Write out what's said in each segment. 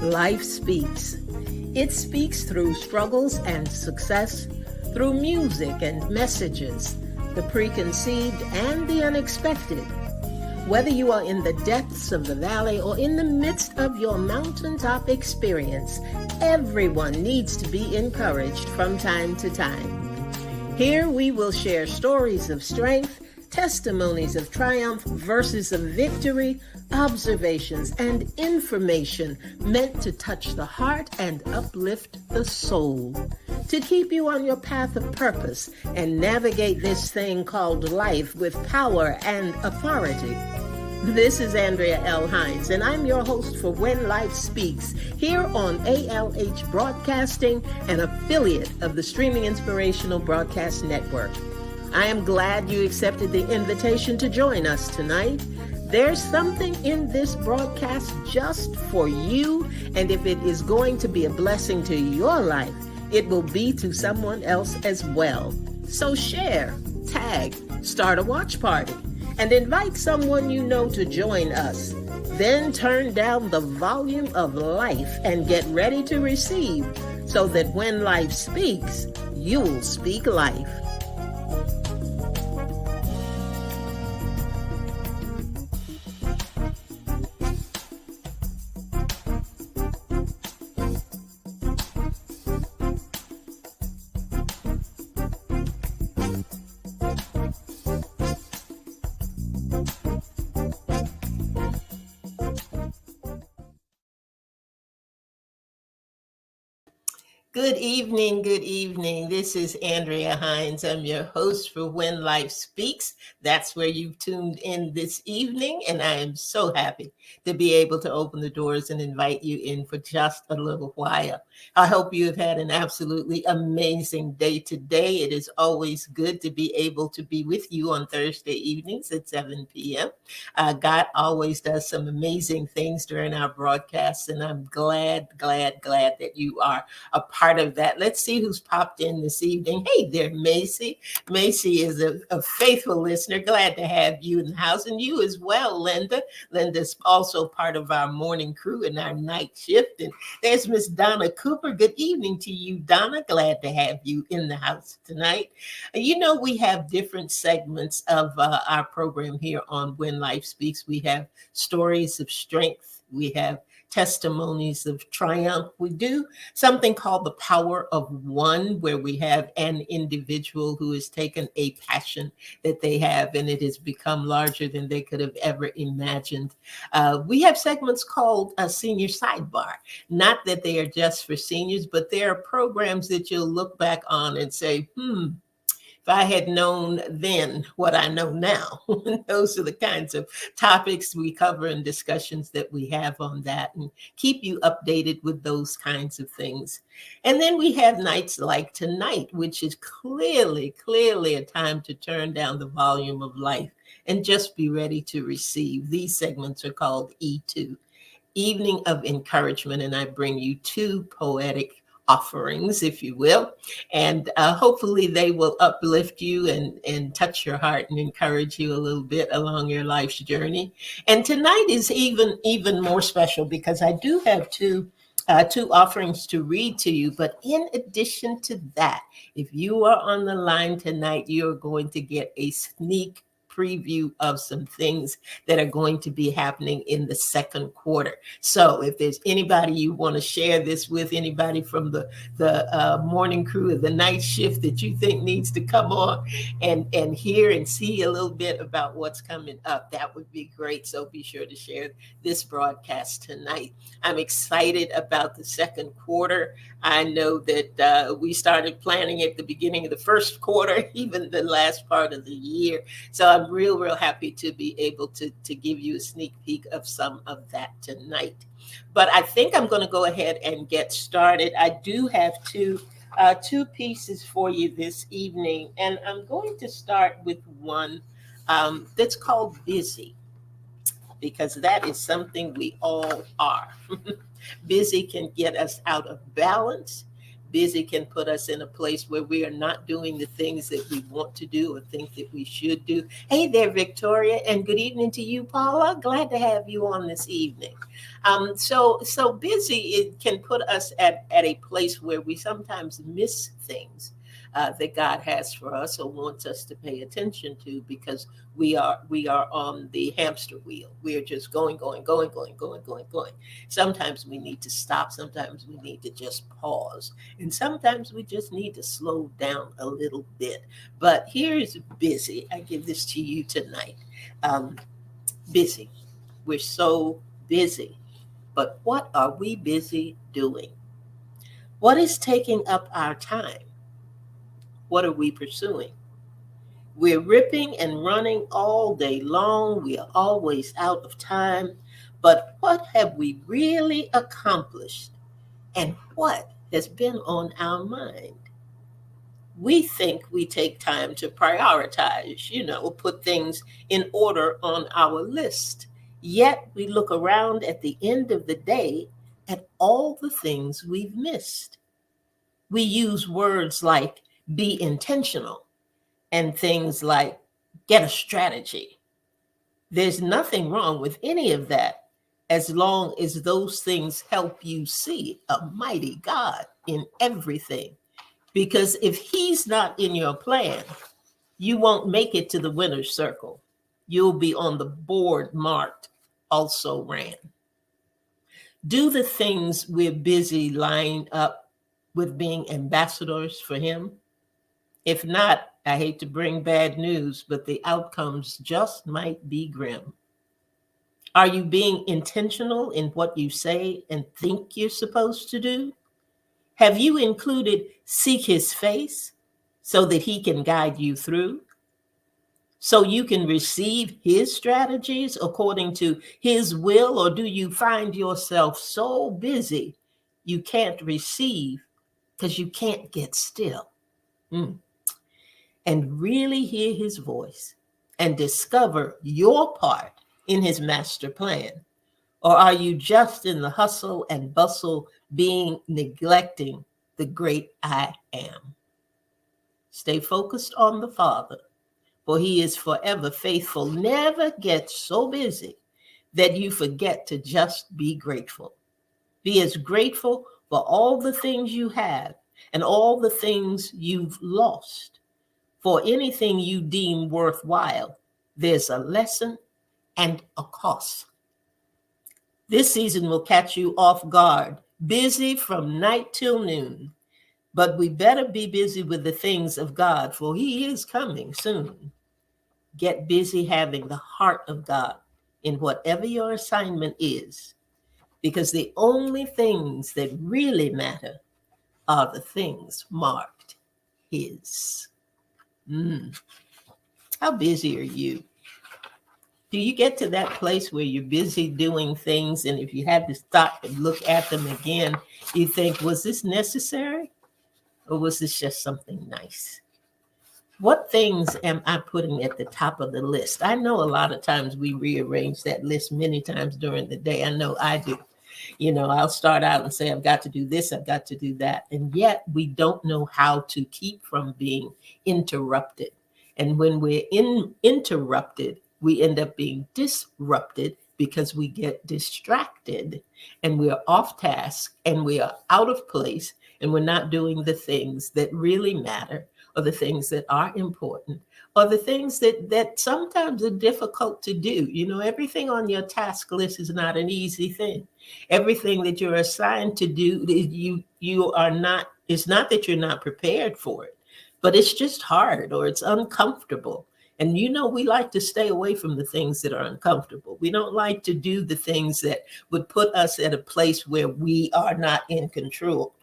Life speaks. It speaks through struggles and success, through music and messages, the preconceived and the unexpected. Whether you are in the depths of the valley or in the midst of your mountaintop experience, everyone needs to be encouraged from time to time. Here we will share stories of strength, testimonies of triumph, verses of victory, observations, and information meant to touch the heart and uplift the soul, to keep you on your path of purpose and navigate this thing called life with power and authority. This is Andrea L. Hines, and I'm your host for When Life Speaks, here on ALH Broadcasting, an affiliate of the Streaming Inspirational Broadcast Network. I am glad you accepted the invitation to join us tonight. There's something in this broadcast just for you, and if it is going to be a blessing to your life, it will be to someone else as well. So share, tag, start a watch party, and invite someone you know to join us. Then turn down the volume of life and get ready to receive, so that when life speaks, you'll speak life. Good evening, good evening. This is Andrea Hines. I'm your host for When Life Speaks. That's where you've tuned in this evening, and I am so happy to be able to open the doors and invite you in for just a little while. I hope you have had an absolutely amazing day today. It is always good to be able to be with you on Thursday evenings at 7 p.m. God always does some amazing things during our broadcasts, and I'm glad that you are a part of that. Let's see who's popped in this evening. Hey there, Macy. Macy is a faithful listener. Glad to have you in the house, and you as well, Linda. Linda's also part of our morning crew and our night shift. And there's Miss Donna Cooper. Good evening to you, Donna. Glad to have you in the house tonight. You know, we have different segments of our program here on When Life Speaks. We have stories of strength. We have testimonies of triumph. We do something called the power of one, where we have an individual who has taken a passion that they have, and it has become larger than they could have ever imagined. We have segments called a senior sidebar. Not that they are just for seniors, but they are programs that you'll look back on and say, if I had known then what I know now. Those are the kinds of topics we cover and discussions that we have on that, and keep you updated with those kinds of things. And then we have nights like tonight, which is clearly a time to turn down the volume of life and just be ready to receive. These segments are called E2, Evening of Encouragement, and I bring you two poetic offerings, if you will, and hopefully they will uplift you and touch your heart and encourage you a little bit along your life's journey. And tonight is even more special because I do have two offerings to read to you. But in addition to that, if you are on the line tonight, you're going to get a sneak preview of some things that are going to be happening in the second quarter. So if there's anybody you want to share this with, anybody from the morning crew or the night shift that you think needs to come on and hear and see a little bit about what's coming up, that would be great. So be sure to share this broadcast tonight. I'm excited about the second quarter. I know that we started planning at the beginning of the first quarter, even the last part of the year. So I'm real happy to be able to give you a sneak peek of some of that tonight. But I think I'm going to go ahead and get started. I do have two pieces for you this evening, and I'm going to start with one that's called Busy, because that is something we all are. Busy can get us out of balance. busy can put us in a place where we are not doing the things that we want to do or think that we should do. Hey there, Victoria, and good evening to you, Paula. Glad to have you on this evening. So busy, it can put us at a place where we sometimes miss things that God has for us or wants us to pay attention to, because we are on the hamster wheel. We are just going. Sometimes we need to stop. Sometimes we need to just pause, and sometimes we just need to slow down a little bit. But here's busy. I give this to you tonight. Um, Busy. We're so busy. But what are we busy doing? What is taking up our time? What are we pursuing? We're ripping and running all day long. We are always out of time. But what have we really accomplished? And what has been on our mind? We think we take time to prioritize, put things in order on our list. Yet we look around at the end of the day at all the things we've missed. We use words like be intentional and things like get a strategy. There's nothing wrong with any of that as long as those things help you see a mighty God in everything. Because if he's not in your plan, you won't make it to the winner's circle. You'll be on the board marked also ran. Do the things we're busy line up with being ambassadors for him? If not, I hate to bring bad news, but the outcomes just might be grim. Are you being intentional in what you say and think you're supposed to do? Have you included seek his face so that he can guide you through? So you can receive his strategies according to his will? Or do you find yourself so busy you can't receive because you can't get still? And really hear his voice and discover your part in his master plan? Or are you just in the hustle and bustle, being neglecting the great I am? Stay focused on the Father, for he is forever faithful. Never get so busy that you forget to just be grateful. Be as grateful for all the things you have and all the things you've lost. For anything you deem worthwhile, there's a lesson and a cost. This season will catch you off guard, busy from night till noon. But we better be busy with the things of God, for he is coming soon. Get busy having the heart of God in whatever your assignment is, because the only things that really matter are the things marked his. How busy are you? Do you get to that place where you're busy doing things, and if you had to stop and look at them again, you think, was this necessary? Or was this just something nice? What things am I putting at the top of the list? I know a lot of times we rearrange that list many times during the day. I know I do. I'll start out and say, I've got to do this, I've got to do that. And yet we don't know how to keep from being interrupted. And when we're interrupted, we end up being disrupted because we get distracted and we're off task and we are out of place and we're not doing the things that really matter, or the things that are important, or the things that sometimes are difficult to do. Everything on your task list is not an easy thing. Everything that you're assigned to do, you are not, it's not that you're not prepared for it, but it's just hard or it's uncomfortable. And we like to stay away from the things that are uncomfortable. We don't like to do the things that would put us at a place where we are not in control,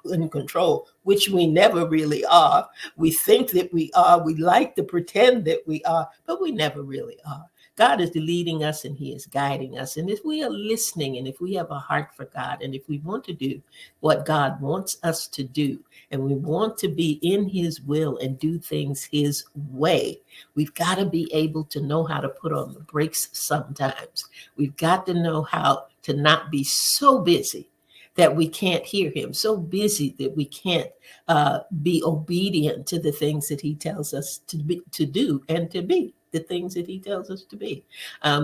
which we never really are. We think that we are. We like to pretend that we are, but we never really are. God is leading us and he is guiding us. And if we are listening and if we have a heart for God and if we want to do what God wants us to do and we want to be in his will and do things his way, we've got to be able to know how to put on the brakes sometimes. We've got to know how to not be so busy that we can't hear him, so busy that we can't be obedient to the things that he tells us to do and to be the things that he tells us to be,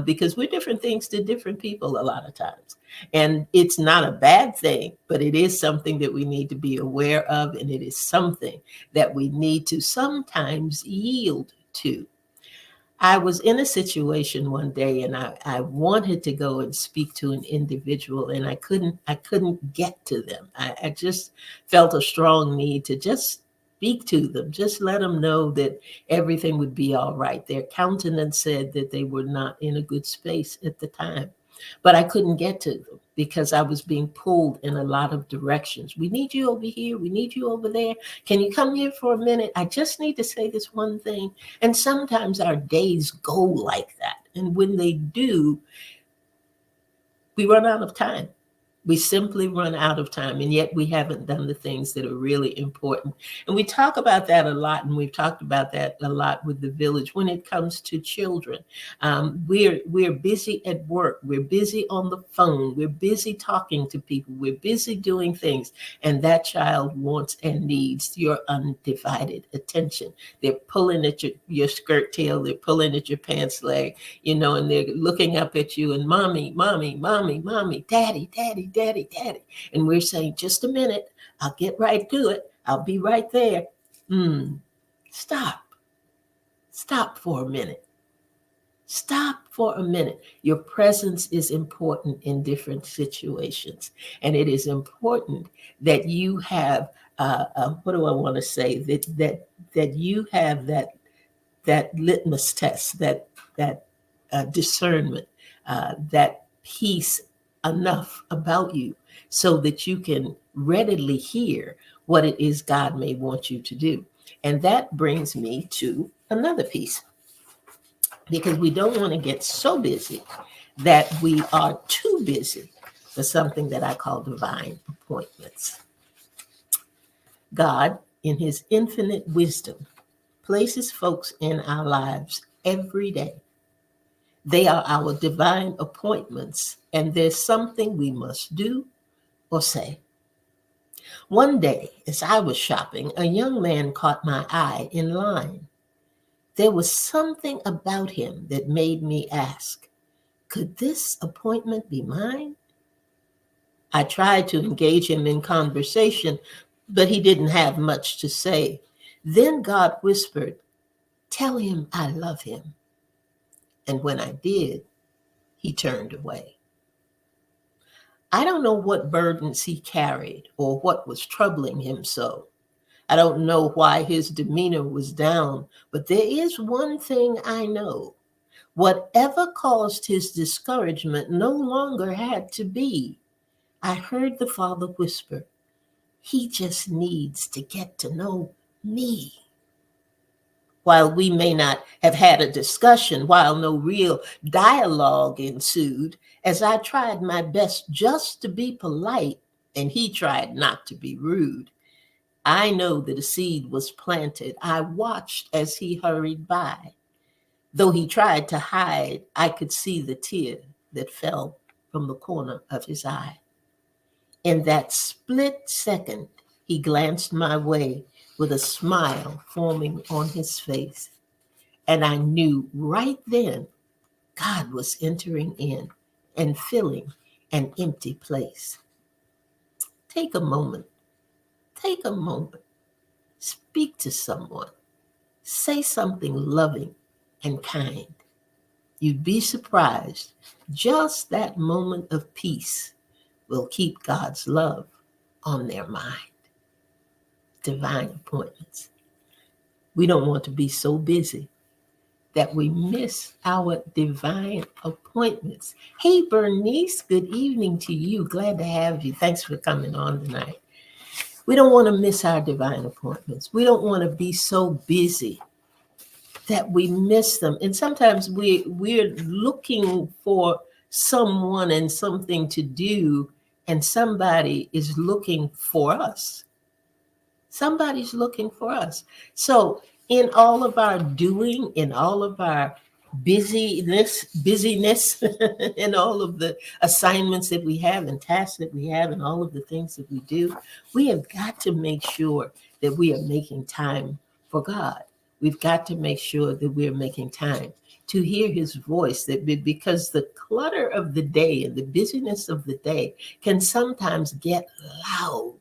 because we're different things to different people a lot of times. And it's not a bad thing, but it is something that we need to be aware of, and it is something that we need to sometimes yield to. I was in a situation one day, and I wanted to go and speak to an individual, and I couldn't get to them. I just felt a strong need to just speak to them, just let them know that everything would be all right. Their countenance said that they were not in a good space at the time, but I couldn't get to them because I was being pulled in a lot of directions. We need you over here. We need you over there. Can you come here for a minute? I just need to say this one thing. And sometimes our days go like that. And when they do, we run out of time. We simply run out of time, and yet we haven't done the things that are really important. And we talk about that a lot, and we've talked about that a lot with the village when it comes to children. We're busy at work. We're busy on the phone. We're busy talking to people. We're busy doing things, and that child wants and needs your undivided attention. They're pulling at your skirt tail. They're pulling at your pants leg, and they're looking up at you and mommy, mommy, mommy, mommy, daddy, daddy, daddy, daddy. And we're saying, just a minute, I'll get right to it. I'll be right there. Stop. Stop for a minute. Stop for a minute. Your presence is important in different situations. And it is important that you have, what do I want to say? That you have that litmus test, that discernment, that peace enough about you so that you can readily hear what it is God may want you to do. And that brings me to another piece, because we don't want to get so busy that we are too busy for something that I call divine appointments. God, in his infinite wisdom, places folks in our lives every day. They are our divine appointments, and there's something we must do or say. One day, as I was shopping, a young man caught my eye in line. There was something about him that made me ask, could this appointment be mine? I tried to engage him in conversation, but he didn't have much to say. Then God whispered, tell him I love him. And when I did, he turned away. I don't know what burdens he carried or what was troubling him so. I don't know why his demeanor was down, but there is one thing I know. Whatever caused his discouragement no longer had to be. I heard the Father whisper, he just needs to get to know me. While we may not have had a discussion, while no real dialogue ensued, as I tried my best just to be polite and he tried not to be rude, I know that a seed was planted. I watched as he hurried by. Though he tried to hide, I could see the tear that fell from the corner of his eye. In that split second, he glanced my way with a smile forming on his face. And I knew right then God was entering in and filling an empty place. Take a moment. Take a moment. Speak to someone. Say something loving and kind. You'd be surprised. Just that moment of peace will keep God's love on their mind. Divine appointments. We don't want to be so busy that we miss our divine appointments. Hey, Bernice, good evening to you. Glad to have you. Thanks for coming on tonight. We don't want to miss our divine appointments. We don't want to be so busy that we miss them. And sometimes we're looking for someone and something to do, and somebody is looking for us. Somebody's looking for us. So in all of our doing, in all of our busyness and all of the assignments that we have and tasks that we have and all of the things that we do, we have got to make sure that we are making time for God. We've got to make sure that we're making time to hear his voice, because the clutter of the day and the busyness of the day can sometimes get loud.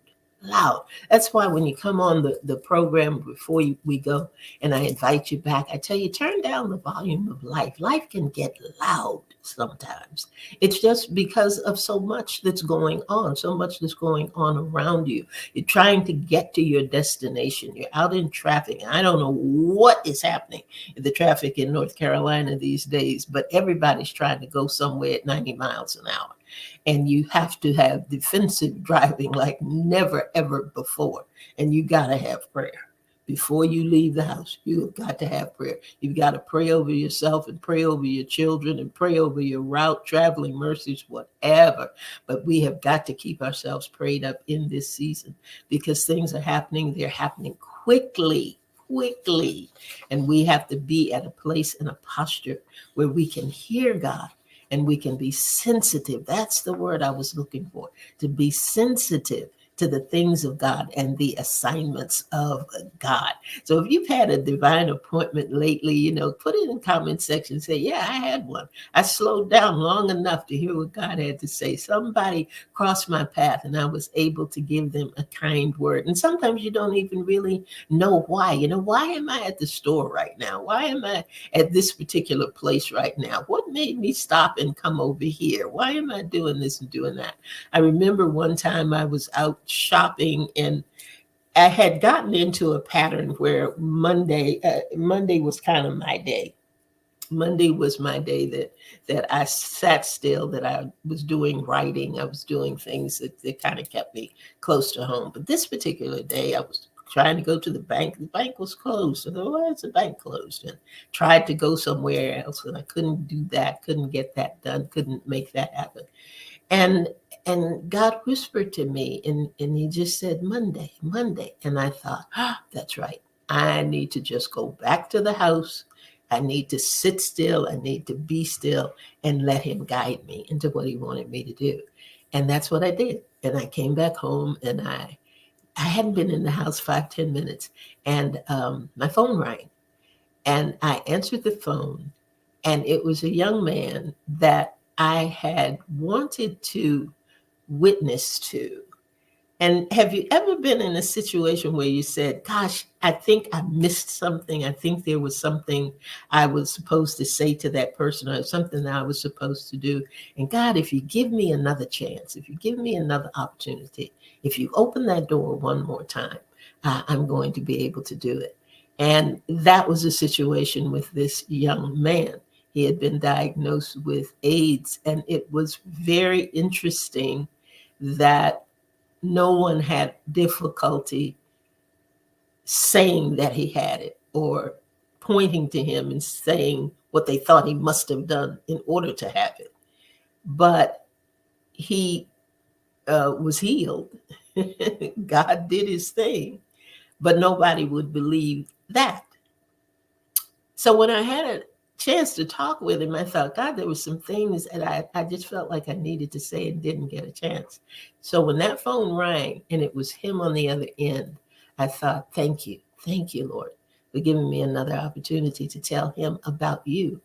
Loud. That's why when you come on the program before we go, and I invite you back, I tell you, turn down the volume of life. Life can get loud sometimes. It's just because of so much that's going on, so much that's going on around you. You're trying to get to your destination. You're out in traffic. I don't know what is happening in the traffic in North Carolina these days, but everybody's trying to go somewhere at 90 miles an hour. And you have to have defensive driving like never, ever before. And you got to have prayer. Before you leave the house, you have got to have prayer. You've got to pray over yourself and pray over your children and pray over your route, traveling mercies, whatever. But we have got to keep ourselves prayed up in this season because things are happening. They're happening quickly, quickly. And we have to be at a place and a posture where we can hear God and we can be sensitive. That's the word I was looking for, to be sensitive to the things of God and the assignments of God. So if you've had a divine appointment lately, put it in the comment section. Say, yeah, I had one. I slowed down long enough to hear what God had to say. Somebody crossed my path and I was able to give them a kind word. And sometimes you don't even really know why. Why am I at the store right now? Why am I at this particular place right now? What made me stop and come over here? Why am I doing this and doing that? I remember one time I was out shopping and I had gotten into a pattern where Monday was kind of my day. Monday was my day that I sat still, that I was doing writing, I was doing things that kind of kept me close to home. But this particular day, I was trying to go to the bank. The bank was closed. So why is the bank closed? And tried to go somewhere else, and I couldn't do that, couldn't get that done, couldn't make that happen. And God whispered to me and he just said, Monday, Monday. And I thought, that's right. I need to just go back to the house. I need to sit still. I need to be still and let him guide me into what he wanted me to do. And that's what I did. And I came back home and I hadn't been in the house 5-10 minutes, and my phone rang and I answered the phone, and it was a young man that I had wanted to witness to. And have you ever been in a situation where you said, gosh, I think I missed something. I think there was something I was supposed to say to that person or something that I was supposed to do. And God, if you give me another chance, if you give me another opportunity, if you open that door one more time, I'm going to be able to do it. And that was a situation with this young man. He had been diagnosed with AIDS, and it was very interesting that no one had difficulty saying that he had it or pointing to him and saying what they thought he must have done in order to have it. But he was healed. God did his thing, but nobody would believe that. So when I had a chance to talk with him, I thought, God, there were some things that I just felt like I needed to say and didn't get a chance. So when that phone rang and it was him on the other end, I thought, thank you. Thank you, Lord, for giving me another opportunity to tell him about you.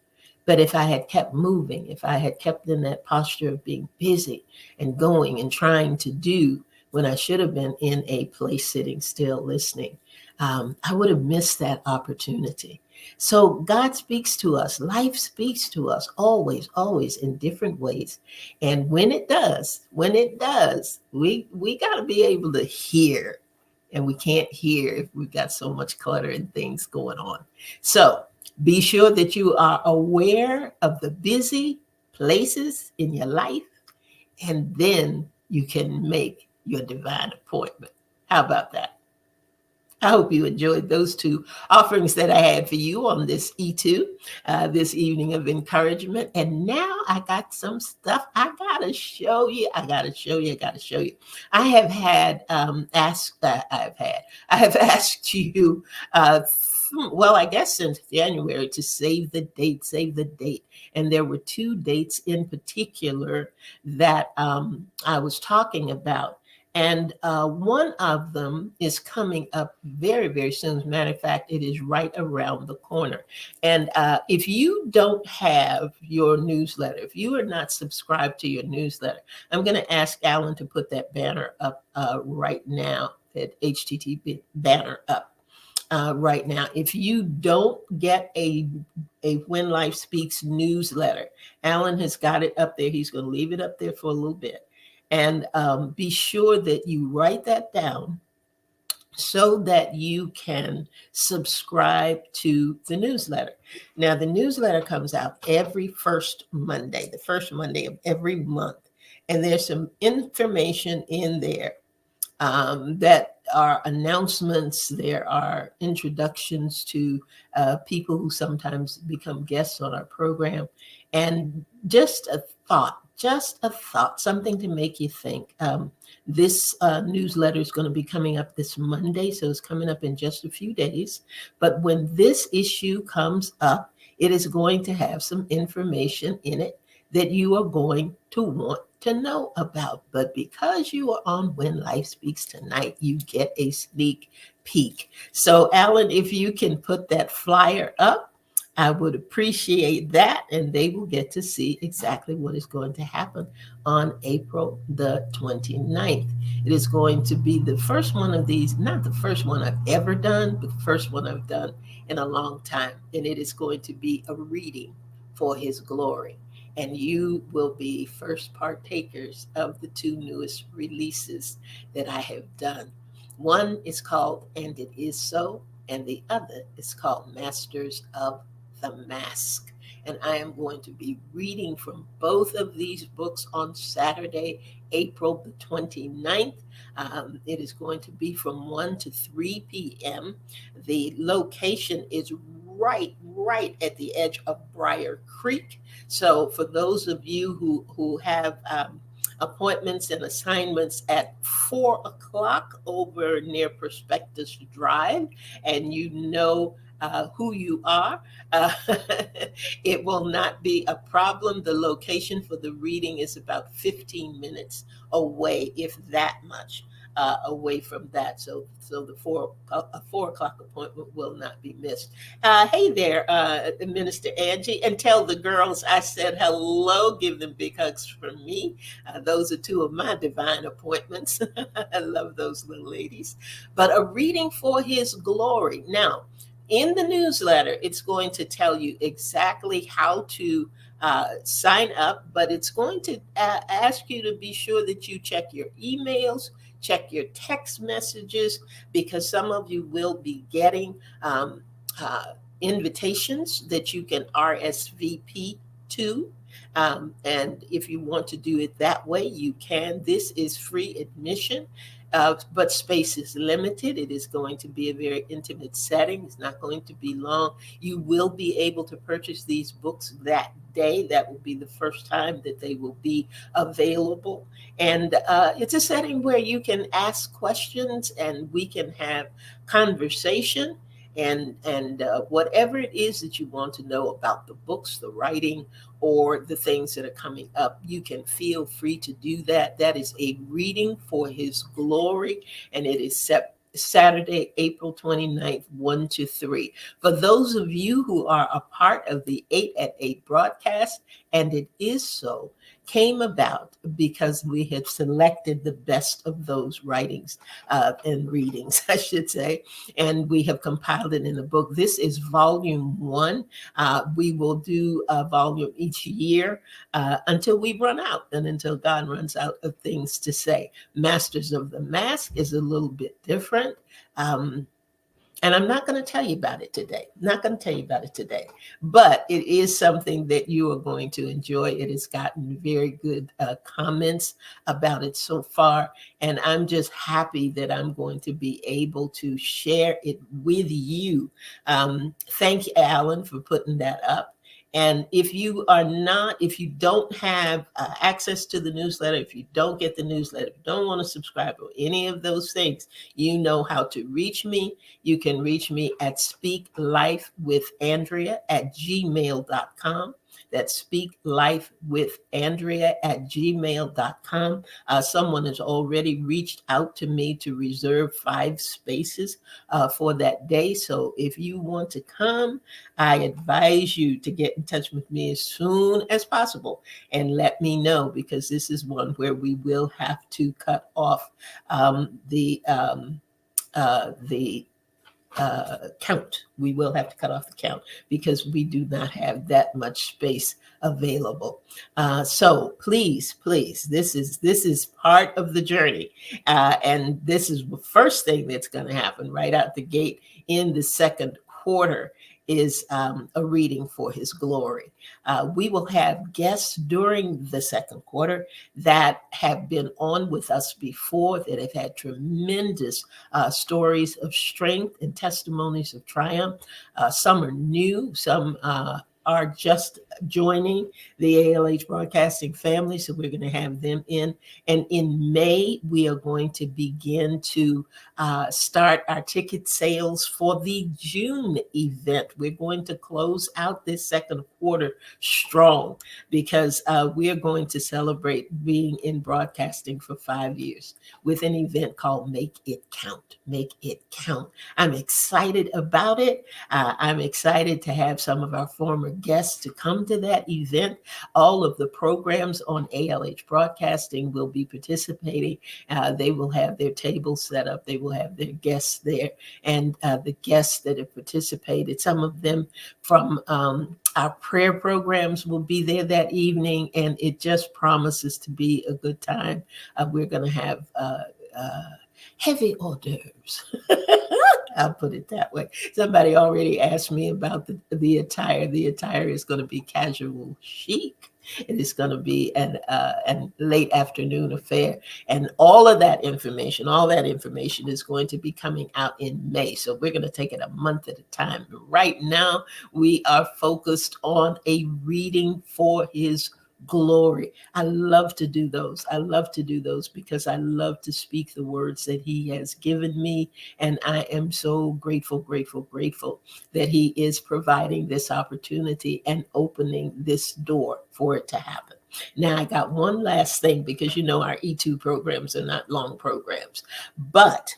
But if I had kept moving, if I had kept in that posture of being busy and going and trying to do when I should have been in a place sitting still listening, I would have missed that opportunity. So God speaks to us. Life speaks to us always, always in different ways. And when it does, we got to be able to hear. And we can't hear if we've got so much clutter and things going on. So be sure that you are aware of the busy places in your life, and then you can make your divine appointment. How about that? I hope you enjoyed those two offerings that I had for you on this E2, this evening of encouragement. And now I got some stuff I gotta show you. I gotta show you. I gotta show you. I have had asked. I have asked you. Well, I guess since January to save the date, save the date. And there were two dates in particular that I was talking about. And one of them is coming up very, very soon. As a matter of fact, it is right around the corner. And if you don't have your newsletter, if you are not subscribed to your newsletter, I'm going to ask Alan to put that banner up right now, that HTTP banner up. Right now, if you don't get a When Life Speaks newsletter, Alan has got it up there. He's going to leave it up there for a little bit. And be sure that you write that down so that you can subscribe to the newsletter. Now, the newsletter comes out every first Monday, the first Monday of every month. And there's some information in there that are announcements. There are introductions to people who sometimes become guests on our program. And just a thought, something to make you think. This newsletter is going to be coming up this Monday, so it's coming up in just a few days. But when this issue comes up, it is going to have some information in it that you are going to want to know about. But because you are on When Life Speaks tonight, you get a sneak peek. So, Alan, if you can put that flyer up, I would appreciate that. And they will get to see exactly what is going to happen on April the 29th. It is going to be the first one of these, not the first one I've ever done, but the first one I've done in a long time. And it is going to be a reading for His glory. And you will be first partakers of the two newest releases that I have done. One is called And It Is So, and the other is called Masters of the Mask. And I am going to be reading from both of these books on Saturday, April the 29th. It is going to be from 1 to 3 p.m. The location is right at the edge of Briar Creek. So for those of you who have appointments and assignments at 4 o'clock over near Prospectus Drive, and you know who you are, it will not be a problem. The location for the reading is about 15 minutes away, if that much. Away from that, so the 4 o'clock appointment will not be missed. Hey there, Minister Angie, and tell the girls I said hello. Give them big hugs from me. Those are two of my divine appointments. I love those little ladies. But a reading for His glory. Now, in the newsletter, it's going to tell you exactly how to sign up, but it's going to ask you to be sure that you check your emails, check your text messages, because some of you will be getting invitations that you can RSVP to. And if you want to do it that way, you can. This is free admission. But space is limited. It is going to be a very intimate setting. It's not going to be long. You will be able to purchase these books that day. That will be the first time that they will be available. And it's a setting where you can ask questions and we can have conversation. And whatever it is that you want to know about the books, the writing, or the things that are coming up, you can feel free to do that. That is a reading for His glory, and it is Saturday, April 29th, 1 to 3. For those of you who are a part of the 8 at 8 broadcast, and it is so, came about because we had selected the best of those writings and readings, I should say, and we have compiled it in a book. This is volume 1. We will do a volume each year until we run out and until God runs out of things to say. Masters of the Mask is a little bit different. And I'm not going to tell you about it today. Not going to tell you about it today. But it is something that you are going to enjoy. It has gotten very good comments about it so far. And I'm just happy that I'm going to be able to share it with you. Thank you, Alan, for putting that up. And if you don't have access to the newsletter, if you don't get the newsletter, if you don't want to subscribe or any of those things, you know how to reach me. You can reach me at speaklifewithandrea@gmail.com. That's speaklifewithandrea@gmail.com. Someone has already reached out to me to reserve 5 spaces for that day. So if you want to come, I advise you to get in touch with me as soon as possible and let me know, because this is one where we will have to cut off the count. We will have to cut off the count because we do not have that much space available. So please, this is part of the journey, and this is the first thing that's going to happen right out the gate in the second quarter is a reading for His glory. We will have guests during the second quarter that have been on with us before, that have had tremendous stories of strength and testimonies of triumph. Some are new, some are just joining the ALH Broadcasting family, so we're going to have them in. And in May, we are going to begin to start our ticket sales for the June event. We're going to close out this second quarter strong because we are going to celebrate being in broadcasting for 5 years with an event called Make It Count. Make It Count. I'm excited about it. I'm excited to have some of our former guests to come to that event. All of the programs on ALH Broadcasting will be participating. They will have their tables set up. They will have their guests there. And the guests that have participated, some of them from our prayer programs will be there that evening. And it just promises to be a good time. We're going to have heavy hors d'oeuvres. I'll put it that way. Somebody already asked me about the attire. The attire is going to be casual chic. It is going to be an late afternoon affair. And all that information is going to be coming out in May. So we're going to take it a month at a time. Right now, we are focused on a reading for His glory. I love to do those. I love to do those because I love to speak the words that He has given me. And I am so grateful that He is providing this opportunity and opening this door for it to happen. Now, I got one last thing because our E2 programs are not long programs, but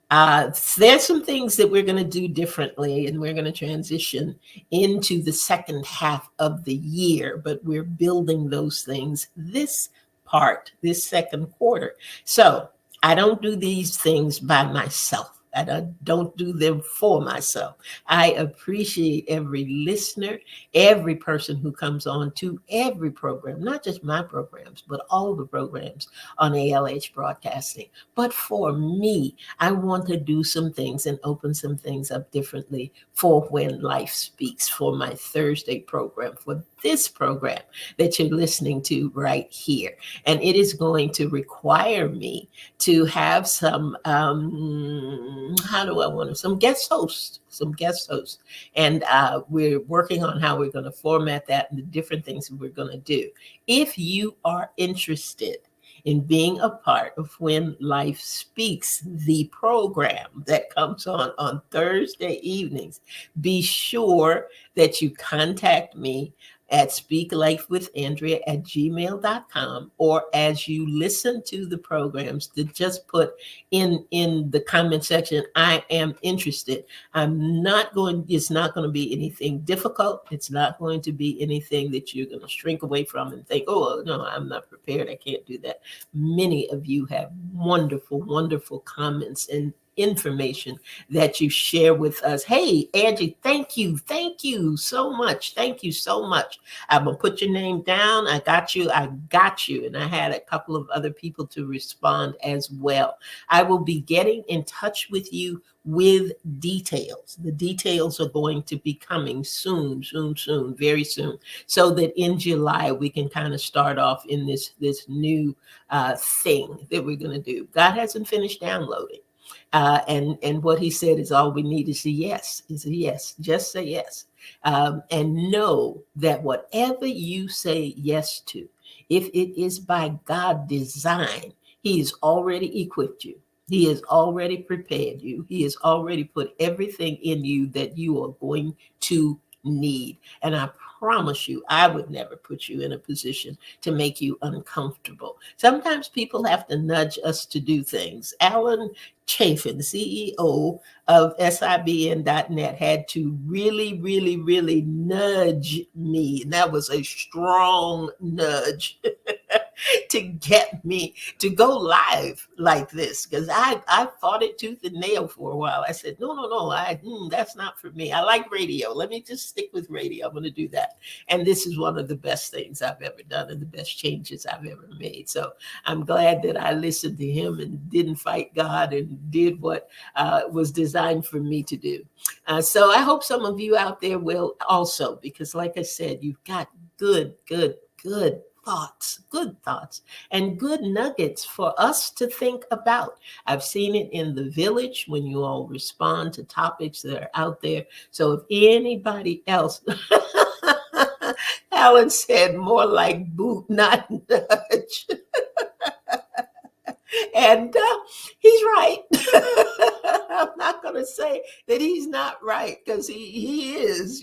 there's some things that we're going to do differently, and we're going to transition into the second half of the year, but we're building those things this second quarter. So I don't do these things by myself. I don't do them for myself. I appreciate every listener, every person who comes on to every program, not just my programs, but all the programs on ALH Broadcasting. But for me, I want to do some things and open some things up differently for When Life Speaks, for my Thursday program, for this program that you're listening to right here. And it is going to require me to have some some guest hosts. And we're working on how we're going to format that and the different things that we're going to do. If you are interested in being a part of When Life Speaks, the program that comes on Thursday evenings, be sure that you contact me at speaklifewithandrea@gmail.com, or as you listen to the programs, to just put in the comment section, I am interested. It's not going to be anything difficult. It's not going to be anything that you're going to shrink away from and think, oh, no, I'm not prepared. I can't do that. Many of you have wonderful, wonderful comments and information that you share with us. Hey, Angie, thank you. Thank you so much. Thank you so much. I'm going to put your name down. I got you. I got you. And I had a couple of other people to respond as well. I will be getting in touch with you with details. The details are going to be coming soon, soon, soon, very soon, so that in July we can kind of start off in this new thing that we're going to do. God hasn't finished downloading. And what he said is all we need is a yes. Is a yes. Just say yes. And know that whatever you say yes to, if it is by God design, he has already equipped you. He has already prepared you. He has already put everything in you that you are going to need. And I promise you, I would never put you in a position to make you uncomfortable. Sometimes people have to nudge us to do things. Alan Chafin, CEO of SIBN.net, had to really, really, really nudge me. And that was a strong nudge to get me to go live like this, because I fought it tooth and nail for a while. I said, no, that's not for me. I like radio. Let me just stick with radio. I'm going to do that. And this is one of the best things I've ever done and the best changes I've ever made. So I'm glad that I listened to him and didn't fight God and did what was designed for me to do. So I hope some of you out there will also, because like I said, you've got good thoughts and good nuggets for us to think about. I've seen it in the village when you all respond to topics that are out there. So if anybody else, Alan said more like boot, not nudge. And he's right. I'm not going to say that he's not right, because he is,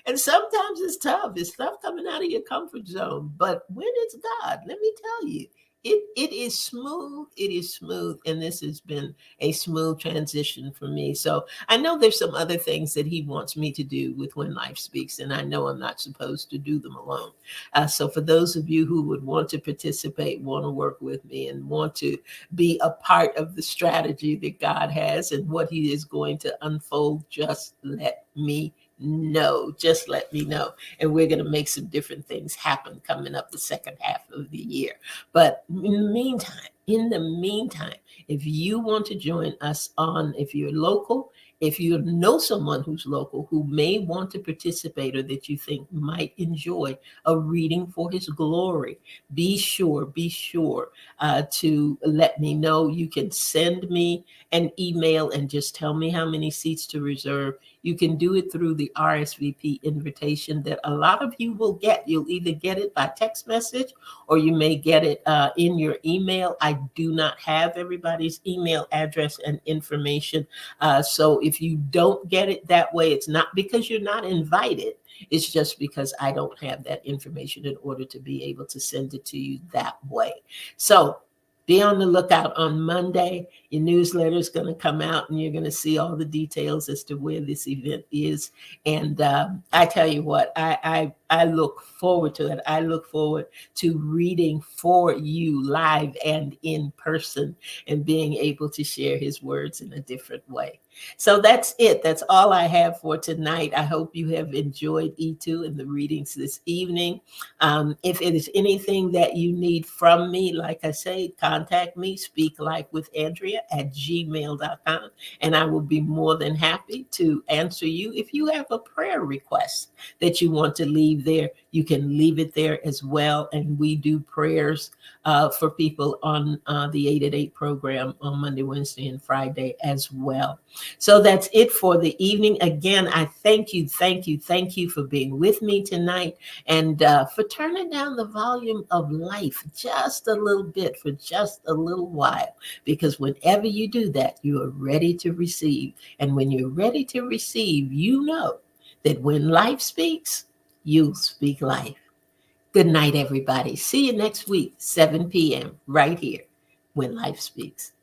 And sometimes it's tough. It's tough coming out of your comfort zone. But when it's God, let me tell you, it is smooth. It is smooth. And this has been a smooth transition for me. So I know there's some other things that he wants me to do with When Life Speaks, and I know I'm not supposed to do them alone. So for those of you who would want to participate, want to work with me, and want to be a part of the strategy that God has and what he is going to unfold, just let me know. Just let me know. And we're going to make some different things happen coming up the second half of the year. But in the meantime, if you want to join us if you're local, if you know someone who's local who may want to participate or that you think might enjoy a reading for his glory, be sure to let me know. You can send me an email and just tell me how many seats to reserve. You can do it through the RSVP invitation that a lot of you will get. You'll either get it by text message or you may get it in your email. I do not have everybody's email address and information. So if you don't get it that way, it's not because you're not invited. It's just because I don't have that information in order to be able to send it to you that way. So be on the lookout on Monday. Your newsletter is going to come out and you're going to see all the details as to where this event is. And I tell you what, I look forward to it. I look forward to reading for you live and in person and being able to share his words in a different way. So that's it. That's all I have for tonight. I hope you have enjoyed E2 and the readings this evening. If it is anything that you need from me, like I say, contact me, speaklifewithandrea@gmail.com, and I will be more than happy to answer you. If you have a prayer request that you want to leave there, you can leave it there as well. And we do prayers for people on the 8 at 8 program on Monday, Wednesday, and Friday as well. So that's it for the evening. Again, I thank you for being with me tonight, and for turning down the volume of life just a little bit for just a little while, because whenever you do that, you are ready to receive. And when you're ready to receive, you know that when life speaks, you speak life. Good night, everybody. See you next week, 7 p.m. right here, When Life Speaks.